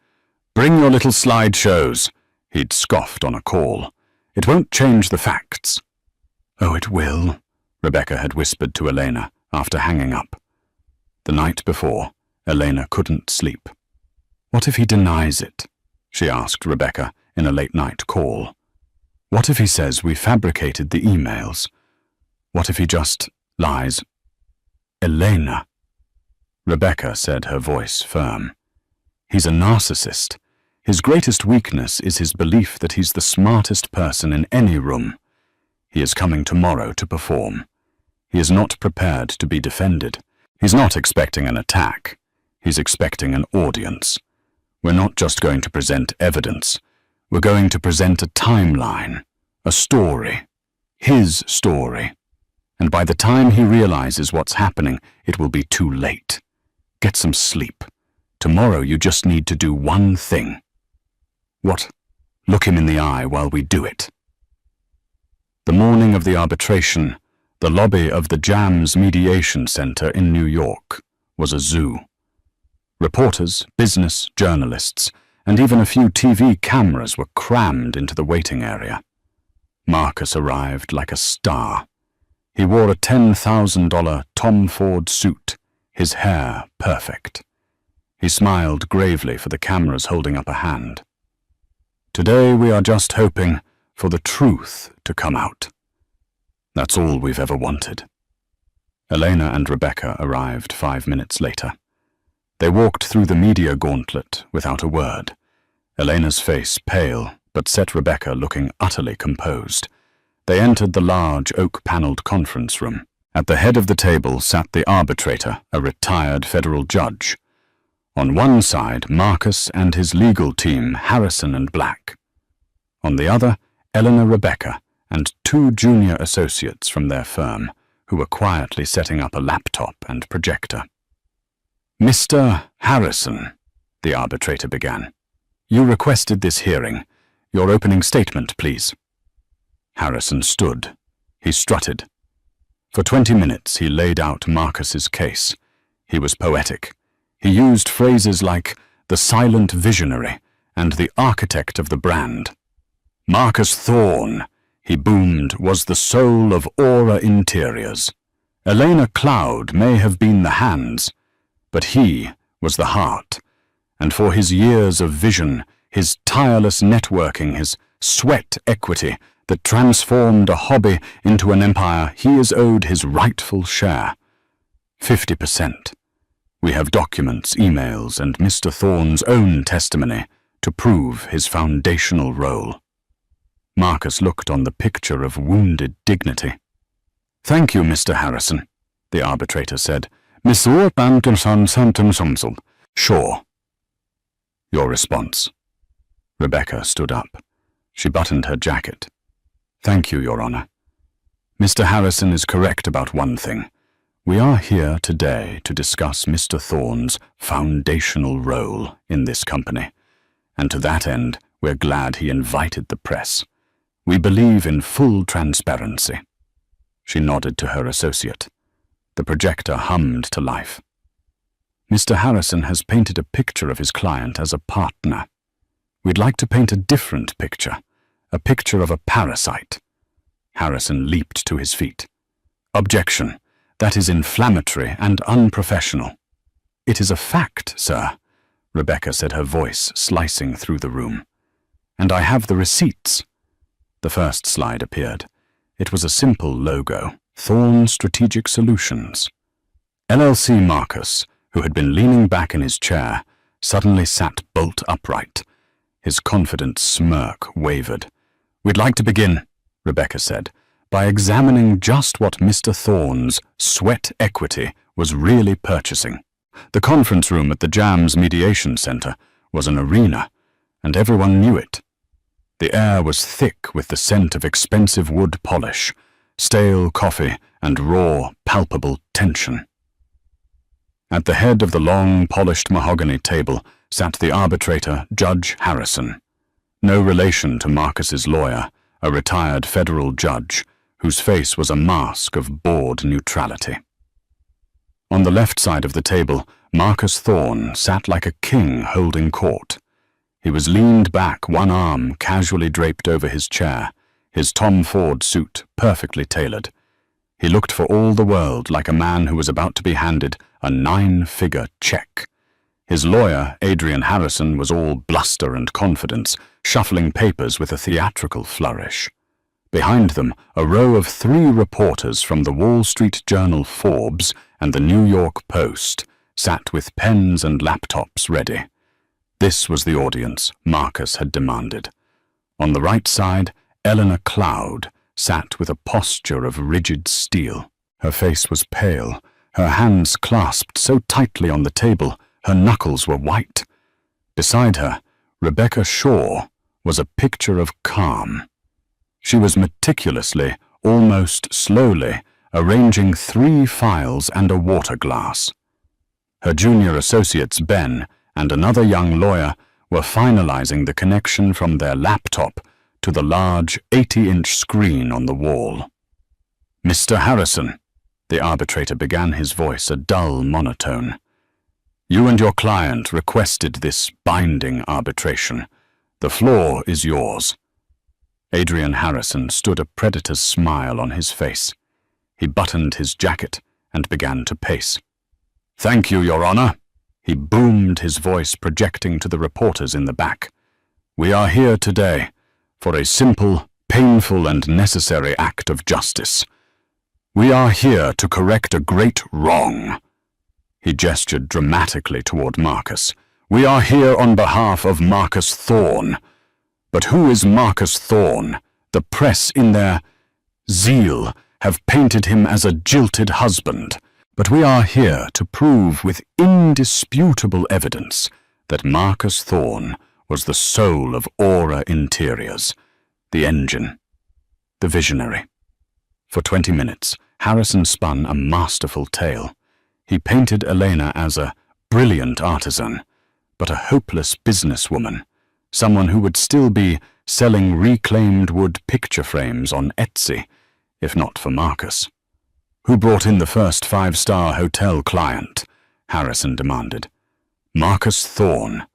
Bring your little slideshows, he'd scoffed on a call. It won't change the facts. Oh, it will, Rebecca had whispered to Elena after hanging up. The night before, Elena couldn't sleep. What if he denies it? She asked Rebecca in a late-night call. What if he says we fabricated the emails? What if he just lies? Elena. Rebecca said, her voice firm. He's a narcissist. His greatest weakness is his belief that he's the smartest person in any room. He is coming tomorrow to perform. He is not prepared to be defended. He's not expecting an attack. He's expecting an audience. We're not just going to present evidence. We're going to present a timeline, a story, his story. And by the time he realizes what's happening, it will be too late. Get some sleep. Tomorrow you just need to do one thing. What? Look him in the eye while we do it. The morning of the arbitration, the lobby of the JAMS Mediation Center in New York was a zoo. Reporters, business, journalists, and even a few TV cameras were crammed into the waiting area. Marcus arrived like a star. He wore a $10,000 Tom Ford suit, his hair perfect. He smiled gravely for the cameras holding up a hand. Today we are just hoping for the truth to come out. That's all we've ever wanted. Elena and Rebecca arrived 5 minutes later. They walked through the media gauntlet without a word. Elena's face pale, but set Rebecca looking utterly composed. They entered the large oak-paneled conference room. At the head of the table sat the arbitrator, a retired federal judge. On one side, Marcus and his legal team, Harrison and Black. On the other, Eleanor Rebecca and 2 junior associates from their firm, who were quietly setting up a laptop and projector. Mr. Harrison, the arbitrator began, you requested this hearing. Your opening statement, please. Harrison stood. He strutted. For 20 minutes he laid out Marcus's case. He was poetic. He used phrases like the silent visionary and the architect of the brand. Marcus Thorne, he boomed, was the soul of Aura Interiors. Elena Cloud may have been the hands, but he was the heart. And for his years of vision, his tireless networking, his sweat equity that transformed a hobby into an empire, he is owed his rightful share. 50%. We have documents, emails, and Mr. Thorne's own testimony to prove his foundational role. Marcus looked on the picture of wounded dignity. Thank you, Mr. Harrison, the arbitrator said. Sure. Your response. Rebecca stood up. She buttoned her jacket. Thank you, Your Honor. Mr. Harrison is correct about one thing. We are here today to discuss Mr. Thorne's foundational role in this company, and to that end, we're glad he invited the press. We believe in full transparency. She nodded to her associate. The projector hummed to life. Mr. Harrison has painted a picture of his client as a partner. We'd like to paint a different picture, a picture of a parasite. Harrison leaped to his feet. Objection. That is inflammatory and unprofessional. It is a fact, sir, Rebecca said, her voice slicing through the room. And I have the receipts. The first slide appeared. It was a simple logo, Thorne Strategic Solutions. LLC Marcus, who had been leaning back in his chair, suddenly sat bolt upright. His confident smirk wavered. We'd like to begin, Rebecca said, by examining just what Mr. Thorne's sweat equity was really purchasing. The conference room at the JAMS Mediation Center was an arena, and everyone knew it. The air was thick with the scent of expensive wood polish, stale coffee, and raw, palpable tension. At the head of the long, polished mahogany table sat the arbitrator, Judge Harrison. No relation to Marcus's lawyer, a retired federal judge, whose face was a mask of bored neutrality. On the left side of the table, Marcus Thorne sat like a king holding court. He was leaned back, one arm casually draped over his chair, his Tom Ford suit perfectly tailored. He looked for all the world like a man who was about to be handed a 9-figure check. His lawyer, Adrian Harrison, was all bluster and confidence, shuffling papers with a theatrical flourish. Behind them, a row of 3 reporters from the Wall Street Journal Forbes and the New York Post sat with pens and laptops ready. This was the audience Marcus had demanded. On the right side, Eleanor Cloud sat with a posture of rigid steel. Her face was pale, her hands clasped so tightly on the table, her knuckles were white. Beside her, Rebecca Shaw was a picture of calm. She was meticulously, almost slowly, arranging 3 files and a water glass. Her junior associates Ben and another young lawyer were finalizing the connection from their laptop to the large 80-inch screen on the wall. "Mr. Harrison," the arbitrator began, his voice a dull monotone. "You and your client requested this binding arbitration. The floor is yours." Adrian Harrison stood, a predator's smile on his face. He buttoned his jacket and began to pace. "Thank you, Your Honor," he boomed, his voice projecting to the reporters in the back. "We are here today for a simple, painful, and necessary act of justice. We are here to correct a great wrong." He gestured dramatically toward Marcus. "We are here on behalf of Marcus Thorne. But who is Marcus Thorne? The press, in their zeal, have painted him as a jilted husband. But we are here to prove with indisputable evidence that Marcus Thorne was the soul of Aura Interiors, the engine, the visionary." For 20 minutes, Harrison spun a masterful tale. He painted Elena as a brilliant artisan, but a hopeless businesswoman, someone who would still be selling reclaimed wood picture frames on Etsy, if not for Marcus. "Who brought in the first 5-star hotel client?" Harrison demanded. "Marcus Thorne,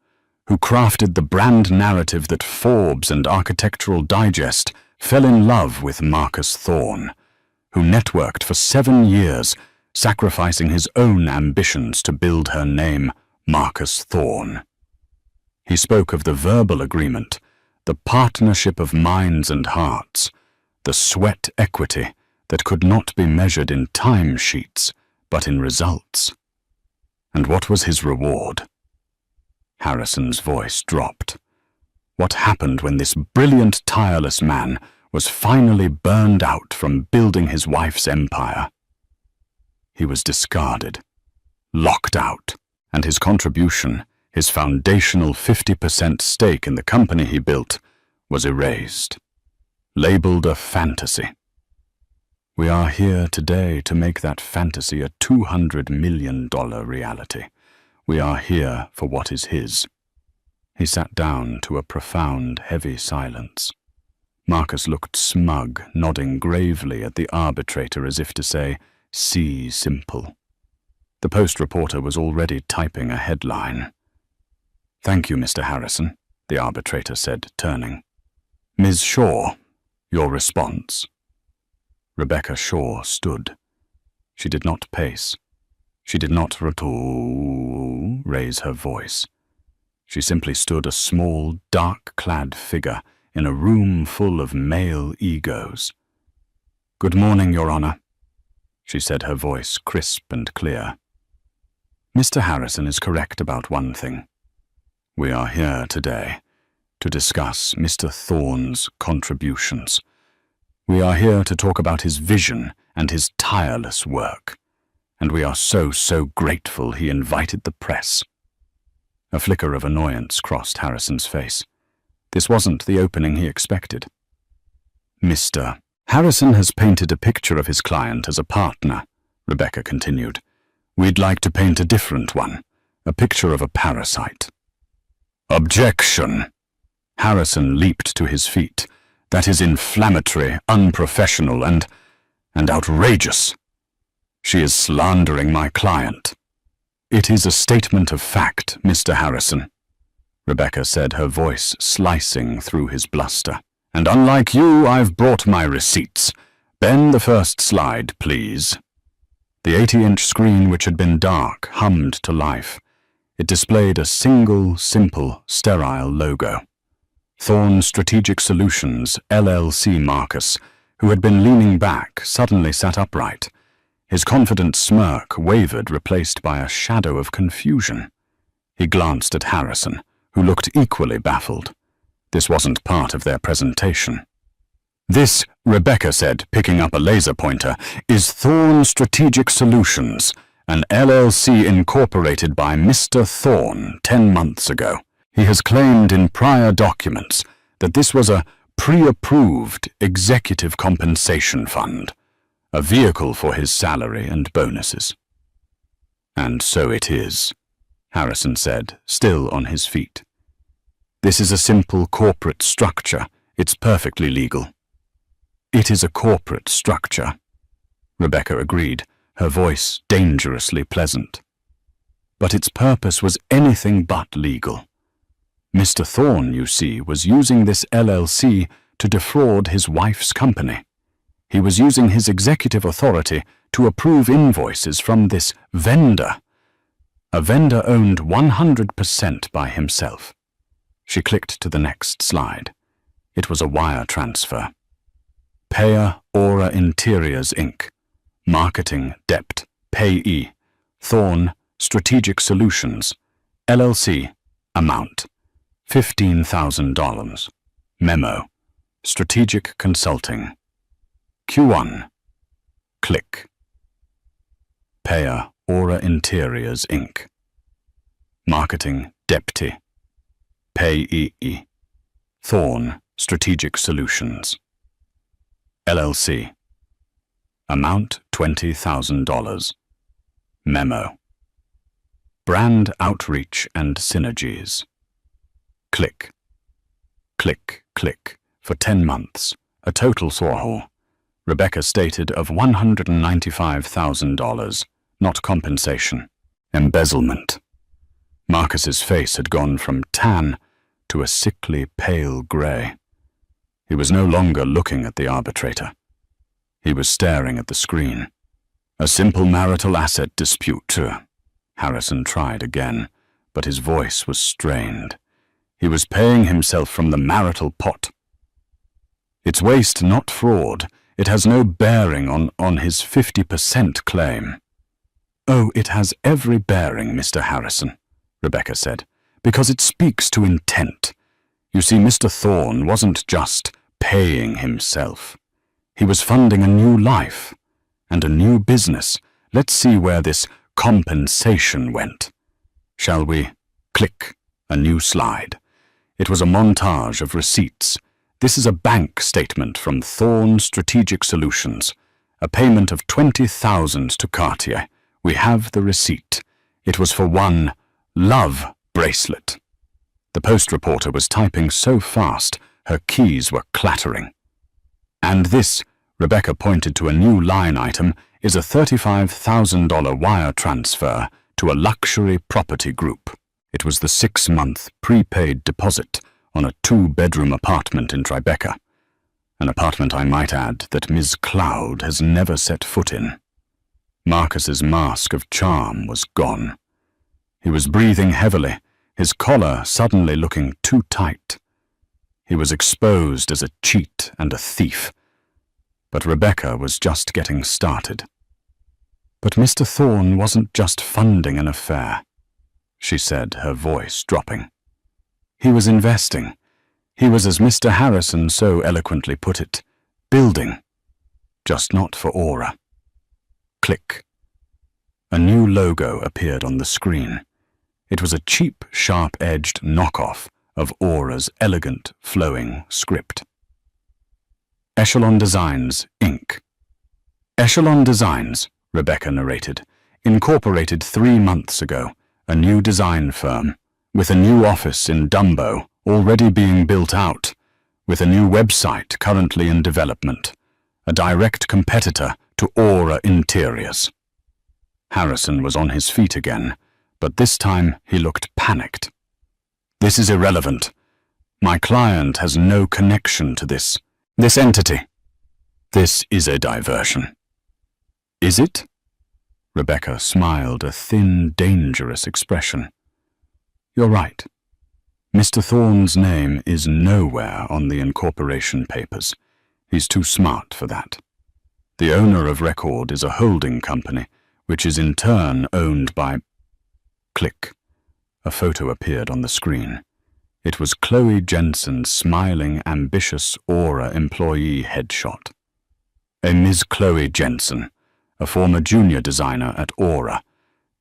who crafted the brand narrative that Forbes and Architectural Digest fell in love with Marcus Thorne, who networked for 7 years, sacrificing his own ambitions to build her name, Marcus Thorne." He spoke of the verbal agreement, the partnership of minds and hearts, the sweat equity that could not be measured in timesheets, but in results. And what was his reward? Harrison's voice dropped. What happened when this brilliant, tireless man was finally burned out from building his wife's empire? He was discarded, locked out, and his contribution, his foundational 50% stake in the company he built, was erased, labeled a fantasy. We are here today to make that fantasy a $200 million reality. We are here for what is his. He sat down to a profound, heavy silence. Marcus looked smug, nodding gravely at the arbitrator as if to say, "See simple." The Post reporter was already typing a headline. "Thank you, Mr. Harrison," the arbitrator said, turning. "Ms. Shaw, your response?" Rebecca Shaw stood. She did not pace. She did not raise her voice. She simply stood, a small, dark-clad figure in a room full of male egos. "Good morning, Your Honor," she said, her voice crisp and clear. "Mr. Harrison is correct about one thing. We are here today to discuss Mr. Thorne's contributions. We are here to talk about his vision and his tireless work. And we are so grateful he invited the press." A flicker of annoyance crossed Harrison's face. This wasn't the opening he expected. "Mr. Harrison has painted a picture of his client as a partner," Rebecca continued. "We'd like to paint a different one, a picture of a parasite." "Objection!" Harrison leaped to his feet. "That is inflammatory, unprofessional, and outrageous. She is slandering my client." "It is a statement of fact, Mr. Harrison," Rebecca said, her voice slicing through his bluster. "And unlike you, I've brought my receipts. Ben, the first slide, please." The 80-inch screen, which had been dark, hummed to life. It displayed a single, simple, sterile logo. Thorne Strategic Solutions, LLC Marcus, who had been leaning back, suddenly sat upright. His confident smirk wavered, replaced by a shadow of confusion. He glanced at Harrison, who looked equally baffled. This wasn't part of their presentation. "This," Rebecca said, picking up a laser pointer, "is Thorne Strategic Solutions, an LLC incorporated by Mr. Thorne 10 months ago. He has claimed in prior documents that this was a pre-approved executive compensation fund, a vehicle for his salary and bonuses." "And so it is," Harrison said, still on his feet. "This is a simple corporate structure. It's perfectly legal." "It is a corporate structure," Rebecca agreed, her voice dangerously pleasant. "But its purpose was anything but legal. Mr. Thorne, you see, was using this LLC to defraud his wife's company. He was using his executive authority to approve invoices from this vendor, a vendor owned 100% by himself." She clicked to the next slide. It was a wire transfer. "Payer Aura Interiors, Inc. Marketing Dept. Payee. Thorne Strategic Solutions. LLC. Amount. $15,000. Memo. Strategic Consulting. Q1. Click. Payer Aura Interiors, Inc. Marketing Deputy. Payee. Thorne Strategic Solutions. LLC. Amount $20,000. Memo. Brand Outreach and Synergies. Click. Click, click, for 10 months, a total swaho, Rebecca stated, of $195,000, not compensation. Embezzlement. Marcus's face had gone from tan to a sickly pale grey. He was no longer looking at the arbitrator. He was staring at the screen. "A simple marital asset dispute," Harrison tried again, but his voice was strained. He was paying himself from the marital pot. "It's waste, not fraud. It has no bearing on his 50% claim." "Oh, it has every bearing, Mr. Harrison," Rebecca said, "because it speaks to intent. You see, Mr. Thorne wasn't just paying himself. He was funding a new life and a new business. Let's see where this compensation went. Shall we? Click. A new slide. It was a montage of receipts. This is a bank statement from Thorne Strategic Solutions. A payment of $20,000 to Cartier. We have the receipt. It was for one love bracelet. The post reporter was typing so fast, her keys were clattering. "And this," Rebecca pointed to a new line item, "is a $35,000 wire transfer to a luxury property group." It was the 6-month prepaid deposit on a 2-bedroom apartment in Tribeca. An apartment, I might add, that Ms. Cloud has never set foot in. Marcus's mask of charm was gone. He was breathing heavily, his collar suddenly looking too tight. He was exposed as a cheat and a thief. But Rebecca was just getting started. "But Mr. Thorne wasn't just funding an affair," she said, her voice dropping. "He was investing. He was, as Mr. Harrison so eloquently put it, building. Just not for Aura." Click. A new logo appeared on the screen. It was a cheap, sharp-edged knockoff of Aura's elegant, flowing script. Echelon Designs, Inc. Echelon Designs, Rebecca narrated, incorporated 3 months ago, a new design firm, with a new office in Dumbo already being built out, with a new website currently in development, a direct competitor to Aura Interiors. Harrison was on his feet again, but this time he looked panicked. "This is irrelevant. My client has no connection to this entity. This is a diversion." "Is it?" Rebecca smiled, a thin, dangerous expression. "You're right. Mr. Thorne's name is nowhere on the incorporation papers. He's too smart for that. The owner of record is a holding company, which is in turn owned by..." Click. A photo appeared on the screen. It was Chloe Jensen's smiling, ambitious Aura employee headshot. A Ms. Chloe Jensen, a former junior designer at Aura,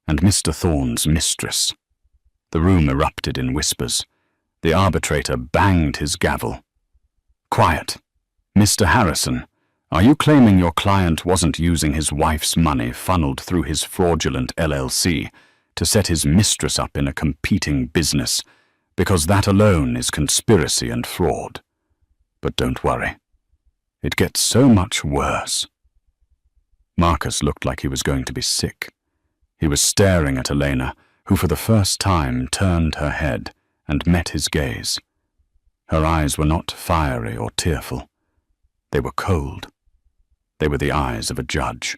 and Mr. Thorne's mistress. The room erupted in whispers. The arbitrator banged his gavel. "Quiet. Mr. Harrison, are you claiming your client wasn't using his wife's money funneled through his fraudulent LLC to set his mistress up in a competing business, because that alone is conspiracy and fraud? But don't worry. It gets so much worse." Marcus looked like he was going to be sick. He was staring at Elena, who for the first time turned her head and met his gaze. Her eyes were not fiery or tearful. They were cold. They were the eyes of a judge.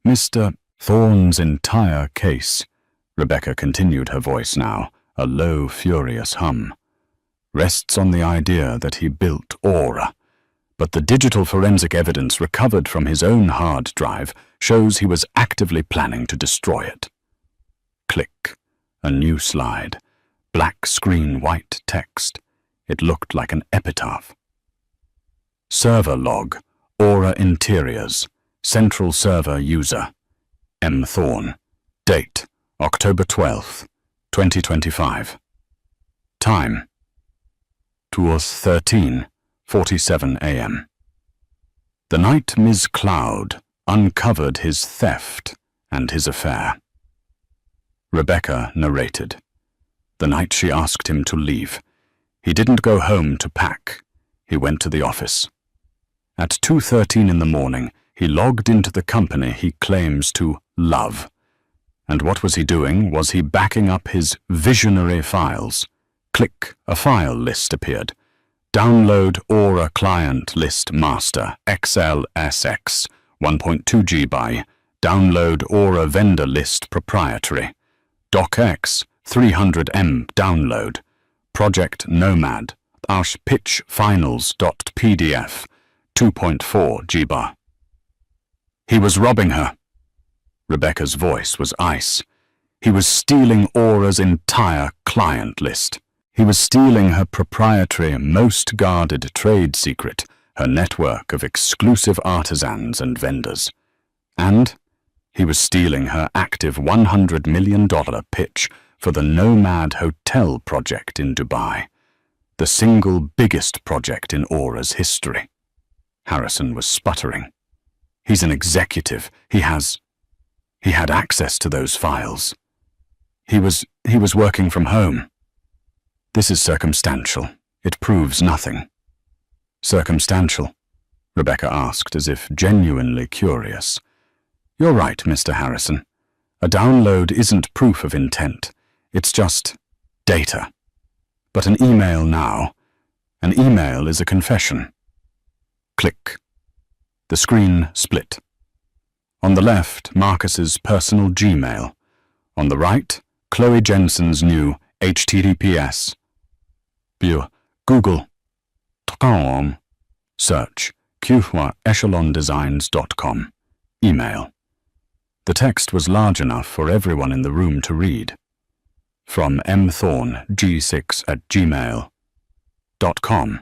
"Mr. Thorne's entire case," Rebecca continued, her voice now a low, furious hum, "rests on the idea that he built Aura, but the digital forensic evidence recovered from his own hard drive shows he was actively planning to destroy it." Click. A new slide. Black screen, white text. It looked like an epitaph. "Server log, Aura Interiors, Central Server User, M. Thorne. Date, October 12th, 2025. Time, 2:13:47 a.m. The night Ms. Cloud uncovered his theft and his affair." Rebecca narrated. "The night she asked him to leave, he didn't go home to pack. He went to the office. At 2:13 in the morning, he logged into the company he claims to love. And what was he doing? Was he backing up his visionary files? Click, a file list appeared. Download Aura Client List Master, XLSX, 1.2 GB. Download Aura Vendor List Proprietary. DocX, 300 M download. Project Nomad, pitchfinals.pdf, 2.4 GB. He was robbing her." Rebecca's voice was ice. "He was stealing Aura's entire client list. He was stealing her proprietary, most guarded trade secret, her network of exclusive artisans and vendors. And he was stealing her active $100 million pitch for the Nomad Hotel project in Dubai, the single biggest project in Aura's history." Harrison was sputtering. "He's an executive. He had access to those files. He was working from home." "This is circumstantial. It proves nothing." "Circumstantial?" Rebecca asked, as if genuinely curious. "You're right, Mr. Harrison. A download isn't proof of intent. It's just data. But an email now. An email is a confession." Click. The screen split. On the left, Marcus's personal Gmail. On the right, Chloe Jensen's new HTTPS. Google.com. Search echelondesigns.com. Email. The text was large enough for everyone in the room to read. From mthorne, g6@gmail.com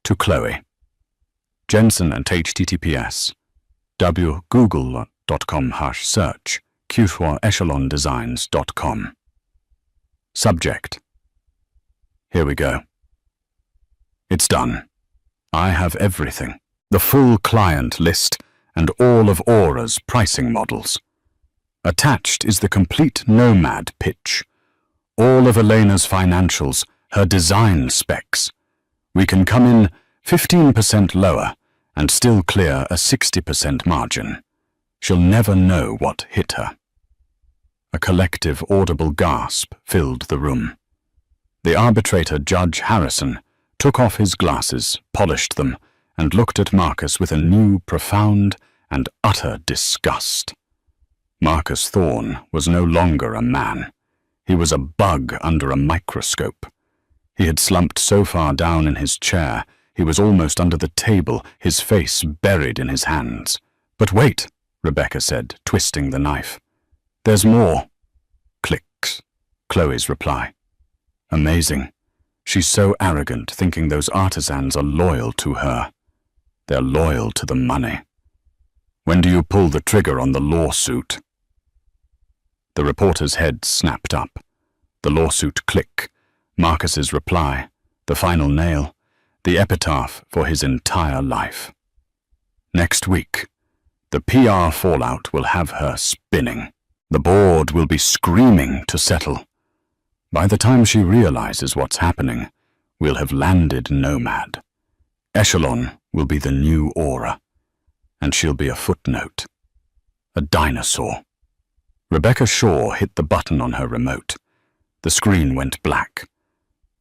to Chloe. Jensen at HTTPS. www.google.com/search echelondesigns.com. Subject. Here we go. It's done. I have everything. The full client list and all of Aura's pricing models. Attached is the complete Nomad pitch. All of Elena's financials, her design specs. We can come in 15% lower and still clear a 60% margin. She'll never know what hit her. A collective audible gasp filled the room. The arbitrator, Judge Harrison, took off his glasses, polished them, and looked at Marcus with a new, profound, and utter disgust. Marcus Thorne was no longer a man. He was a bug under a microscope. He had slumped so far down in his chair, he was almost under the table, his face buried in his hands. "But wait," Rebecca said, twisting the knife. "There's more." Clicks. Chloe's reply. "Amazing. She's so arrogant, thinking those artisans are loyal to her. They're loyal to the money. When do you pull the trigger on the lawsuit? The reporter's head snapped up. The lawsuit click, Marcus's reply, the final nail, the epitaph for his entire life. Next week, the PR fallout will have her spinning. The board will be screaming to settle. By the time she realizes what's happening, we'll have landed Nomad. Echelon will be the new aura, and she'll be a footnote, a dinosaur. Rebecca Shaw hit the button on her remote. The screen went black.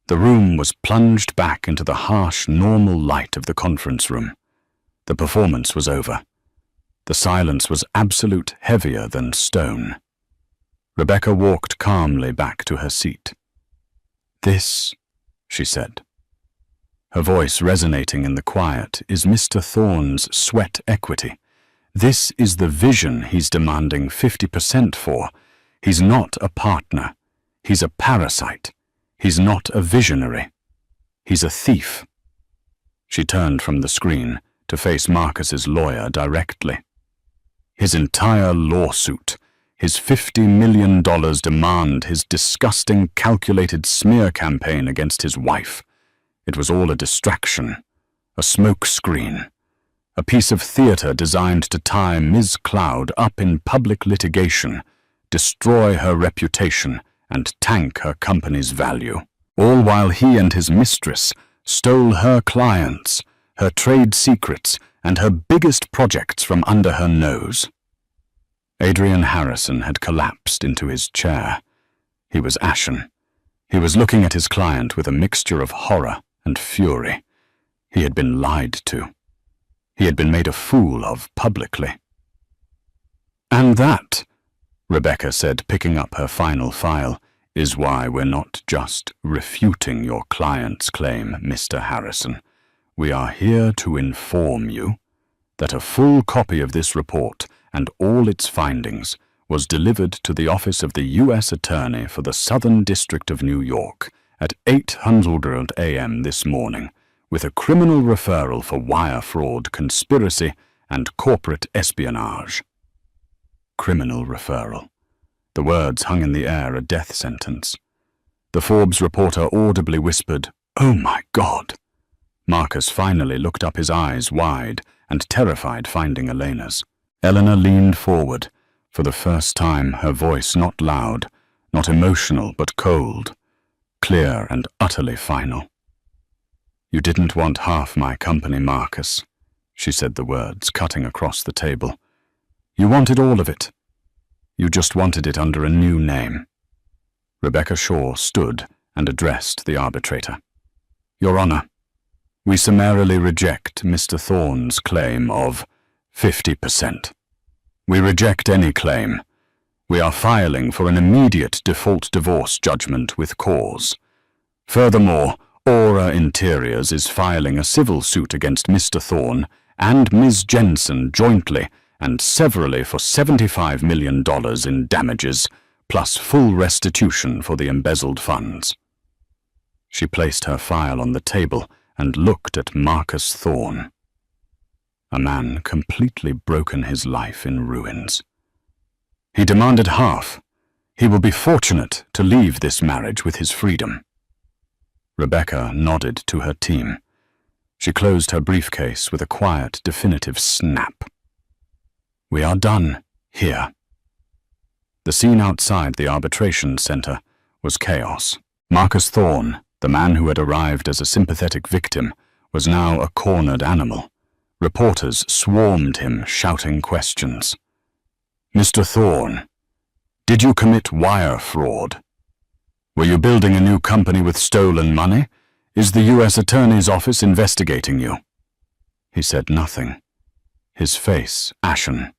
The room was plunged back into the harsh, normal light of the conference room. The performance was over. The silence was absolute, heavier than stone. Rebecca walked calmly back to her seat. "This," she said, her voice resonating in the quiet, "is Mr. Thorne's sweat equity. This is the vision he's demanding 50% for. He's not a partner. He's a parasite. He's not a visionary. He's a thief." She turned from the screen to face Marcus's lawyer directly. His entire lawsuit, his $50 million demand, his disgusting, calculated smear campaign against his wife. It was all a distraction, a smoke screen, a piece of theater designed to tie Ms. Cloud up in public litigation, destroy her reputation, and tank her company's value, all while he and his mistress stole her clients, her trade secrets, and her biggest projects from under her nose. Adrian Harrison had collapsed into his chair. He was ashen. He was looking at his client with a mixture of horror and fury. He had been lied to. He had been made a fool of publicly. "And that," Rebecca said, picking up her final file, "is why we're not just refuting your client's claim, Mr. Harrison. We are here to inform you that a full copy of this report and all its findings was delivered to the office of the U.S. Attorney for the Southern District of New York at 8:00 a.m. this morning, with a criminal referral for wire fraud, conspiracy, and corporate espionage." Criminal referral. The words hung in the air, a death sentence. The Forbes reporter audibly whispered, "Oh my God!" Marcus finally looked up, his eyes wide and terrified, finding Elena's. Eleanor leaned forward, for the first time, her voice not loud, not emotional, but cold, clear and utterly final. "You didn't want half my company, Marcus," she said the words, cutting across the table. "You wanted all of it. You just wanted it under a new name." Rebecca Shaw stood and addressed the arbitrator. "Your Honor, we summarily reject Mr. Thorne's claim of 50%. We reject any claim. We are filing for an immediate default divorce judgment with cause. Furthermore, Aura Interiors is filing a civil suit against Mr. Thorne and Ms. Jensen jointly and severally for $75 million in damages, plus full restitution for the embezzled funds." She placed her file on the table and looked at Marcus Thorne. A man completely broken, his life in ruins. He demanded half. He will be fortunate to leave this marriage with his freedom. Rebecca nodded to her team. She closed her briefcase with a quiet, definitive snap. "We are done here." The scene outside the arbitration center was chaos. Marcus Thorne, the man who had arrived as a sympathetic victim, was now a cornered animal. Reporters swarmed him, shouting questions. "Mr. Thorne, did you commit wire fraud? Were you building a new company with stolen money? Is the U.S. Attorney's Office investigating you?" He said nothing, his face ashen.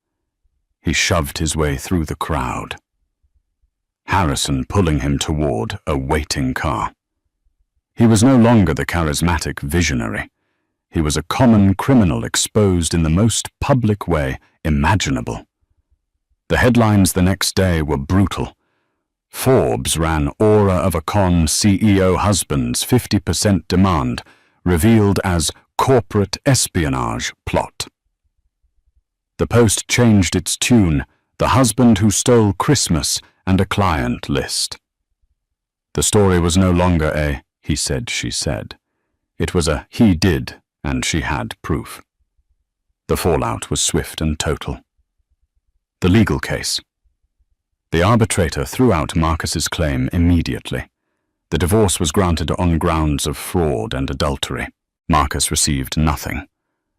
He shoved his way through the crowd, Harrison pulling him toward a waiting car. He was no longer the charismatic visionary. He was a common criminal exposed in the most public way imaginable. The headlines the next day were brutal. Forbes ran aura of a con CEO husband's 50% demand, revealed as corporate espionage plot. The Post changed its tune, the husband who stole Christmas and a client list. The story was no longer a he said, she said. It was a he did, and she had proof. The fallout was swift and total. The legal case. The arbitrator threw out Marcus's claim immediately. The divorce was granted on grounds of fraud and adultery. Marcus received nothing.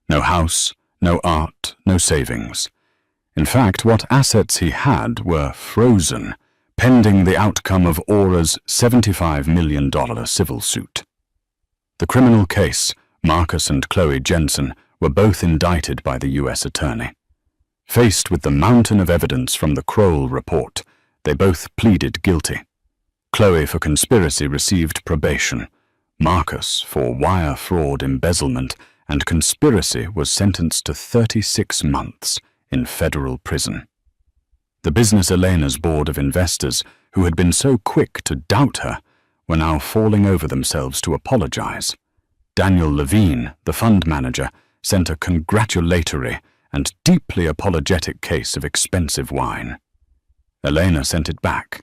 No house, no art, no savings. In fact, what assets he had were frozen, pending the outcome of Aura's $75 million civil suit. The criminal case, Marcus and Chloe Jensen were both indicted by the U.S. attorney. Faced with the mountain of evidence from the Kroll report, they both pleaded guilty. Chloe for conspiracy received probation. Marcus for wire fraud, embezzlement, and conspiracy was sentenced to 36 months in federal prison. The business Elena's board of investors, who had been so quick to doubt her, were now falling over themselves to apologize. Daniel Levine, the fund manager, sent a congratulatory and deeply apologetic case of expensive wine. Elena sent it back.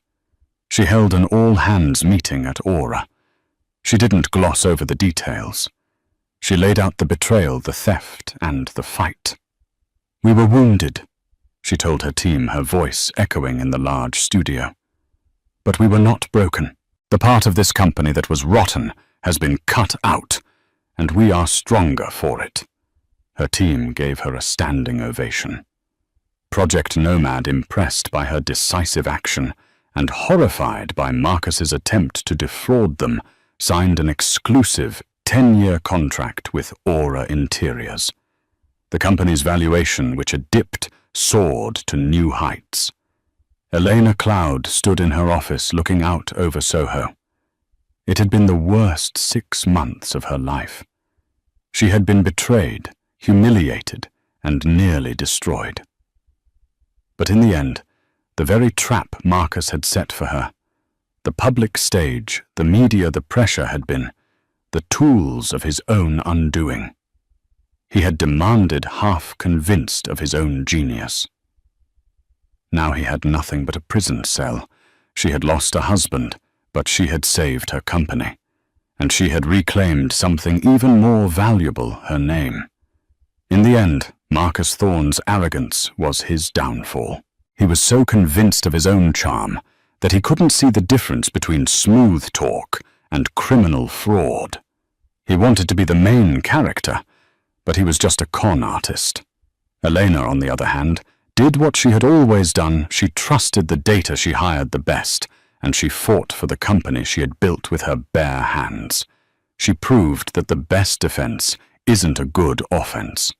She held an all-hands meeting at Aura. She didn't gloss over the details. She laid out the betrayal, the theft, and the fight. "We were wounded," she told her team, her voice echoing in the large studio. "But we were not broken. The part of this company that was rotten has been cut out, and we are stronger for it." Her team gave her a standing ovation. Project Nomad, impressed by her decisive action and horrified by Marcus's attempt to defraud them, signed an exclusive 10-year contract with Aura Interiors. The company's valuation, which had dipped, soared to new heights. Elena Cloud stood in her office looking out over Soho. It had been the worst 6 months of her life. She had been betrayed, humiliated, and nearly destroyed. But in the end, the very trap Marcus had set for her, the public stage, the media, the pressure had been the tools of his own undoing. He had demanded, half convinced of his own genius. Now he had nothing but a prison cell. She had lost a husband, but she had saved her company, and she had reclaimed something even more valuable, her name. In the end, Marcus Thorne's arrogance was his downfall. He was so convinced of his own charm that he couldn't see the difference between smooth talk and criminal fraud. He wanted to be the main character, but he was just a con artist. Elena, on the other hand, did what she had always done. She trusted the data she hired the best, and she fought for the company she had built with her bare hands. She proved that the best defense isn't a good offense.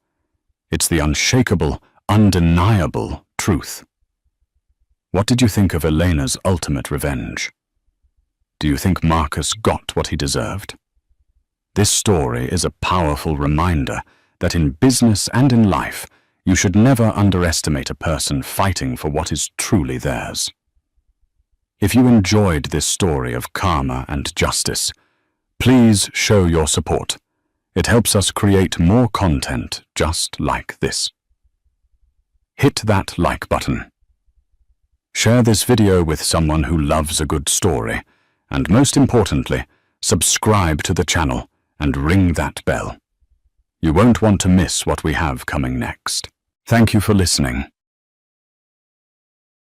It's the unshakable, undeniable truth. What did you think of Elena's ultimate revenge? Do you think Marcus got what he deserved? This story is a powerful reminder that in business and in life, you should never underestimate a person fighting for what is truly theirs. If you enjoyed this story of karma and justice, please show your support. It helps us create more content just like this. Hit that like button. Share this video with someone who loves a good story, and most importantly, subscribe to the channel and ring that bell. You won't want to miss what we have coming next. Thank you for listening.